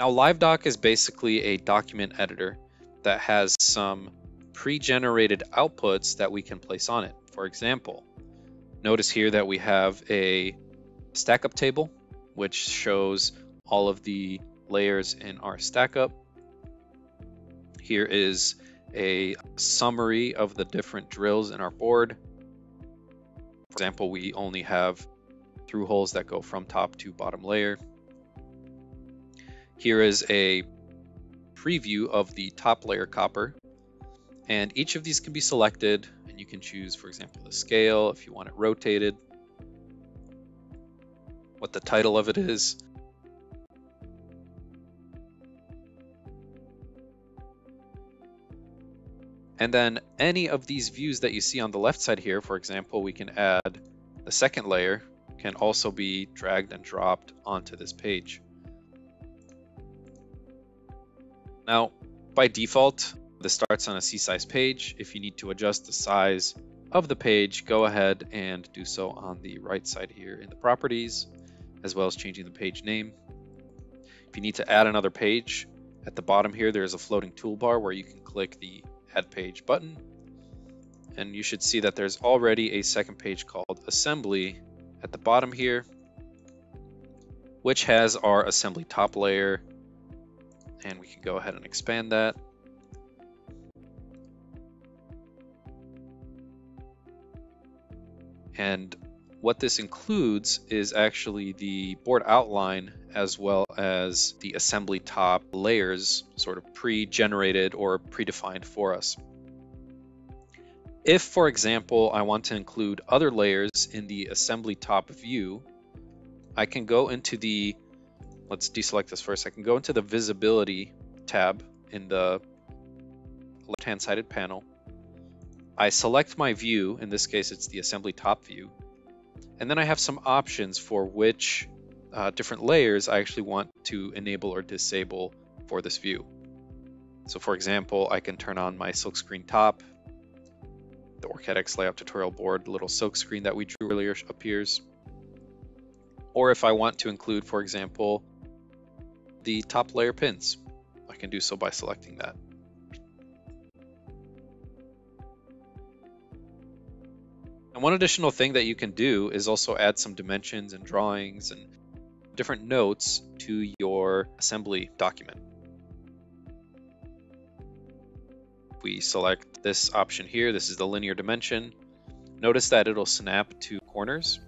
Now, LiveDoc is basically a document editor that has some pre-generated outputs that we can place on it. For example, notice here that we have a stackup table, which shows all of the layers in our stackup. Here is a summary of the different drills in our board. For example, we only have through holes that go from top to bottom layer. Here is a preview of the top layer copper, and each of these can be selected, and you can choose, for example, the scale, if you want it rotated, what the title of it is. And then any of these views that you see on the left side here, for example, we can add the second layer, can also be dragged and dropped onto this page. Now, by default, this starts on a C-size page. If you need to adjust the size of the page, go ahead and do so on the right side here in the properties, as well as changing the page name. If you need to add another page, at the bottom here, there's a floating toolbar where you can click the Add Page button, and you should see that there's already a second page called Assembly at the bottom here, which has our assembly top layer, and we can go ahead and expand that. And what this includes is actually the board outline as well as the assembly top layers, sort of pre-generated or predefined for us. If, for example, I want to include other layers in the assembly top view, I can go into the, let's deselect this first, I can go into the visibility tab in the left-hand sided panel. I select my view, in this case it's the assembly top view, and then I have some options for which different layers I actually want to enable or disable for this view. So for example, I can turn on my silkscreen top, the OrCAD X layout tutorial board, little silkscreen that we drew earlier appears. Or if I want to include, for example, the top layer pins, I can do so by selecting that. And one additional thing that you can do is also add some dimensions and drawings and different notes to your assembly document. We select this option here, this is the linear dimension. Notice that it'll snap to corners.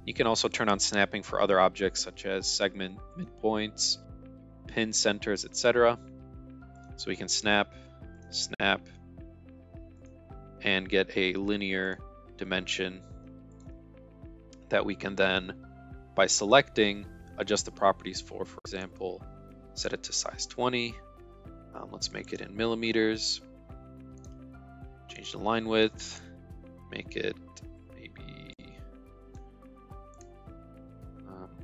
You can also turn on snapping for other objects such as segment midpoints, pin centers, etc. So we can snap, snap, and get a linear dimension that we can then, by selecting, adjust the properties for example, set it to size 20. Let's make it in millimeters. Change the line width, make it maybe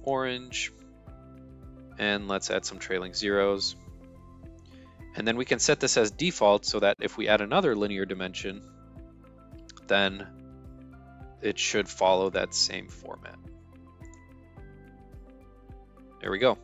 orange, and let's add some trailing zeros. And then we can set this as default so that if we add another linear dimension, then it should follow that same format. There we go.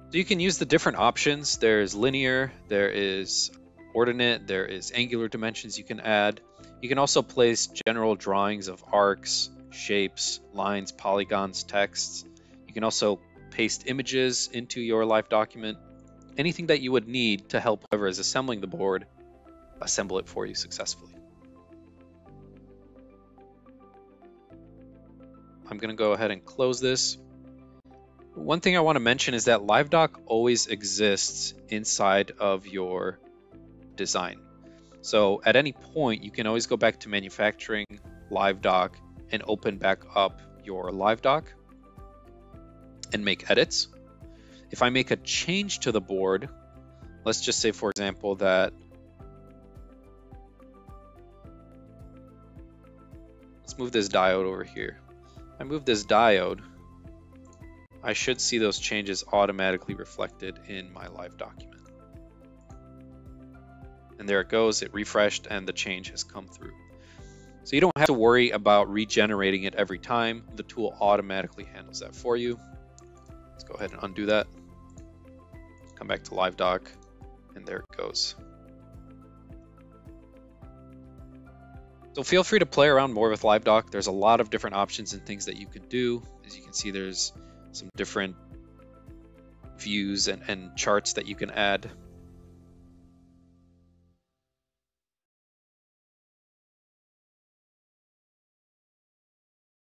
So you can use the different options. There's linear, there is ordinate, there is angular dimensions you can add. You can also place general drawings of arcs, shapes, lines, polygons, texts. You can also paste images into your live document. Anything that you would need to help whoever is assembling the board assemble it for you successfully. I'm going to go ahead and close this. One thing I want to mention is that LiveDoc always exists inside of your design. So at any point, you can always go back to manufacturing, LiveDoc, and open back up your LiveDoc and make edits. If I make a change to the board, let's just say, for example, that let's move this diode over here. I move this diode, I should see those changes automatically reflected in my live document. And there it goes, it refreshed and the change has come through. So you don't have to worry about regenerating it every time. The tool automatically handles that for you. Let's go ahead and undo that. Come back to LiveDoc, and there it goes. So feel free to play around more with LiveDoc. There's a lot of different options and things that you can do. As you can see, there's some different views and charts that you can add.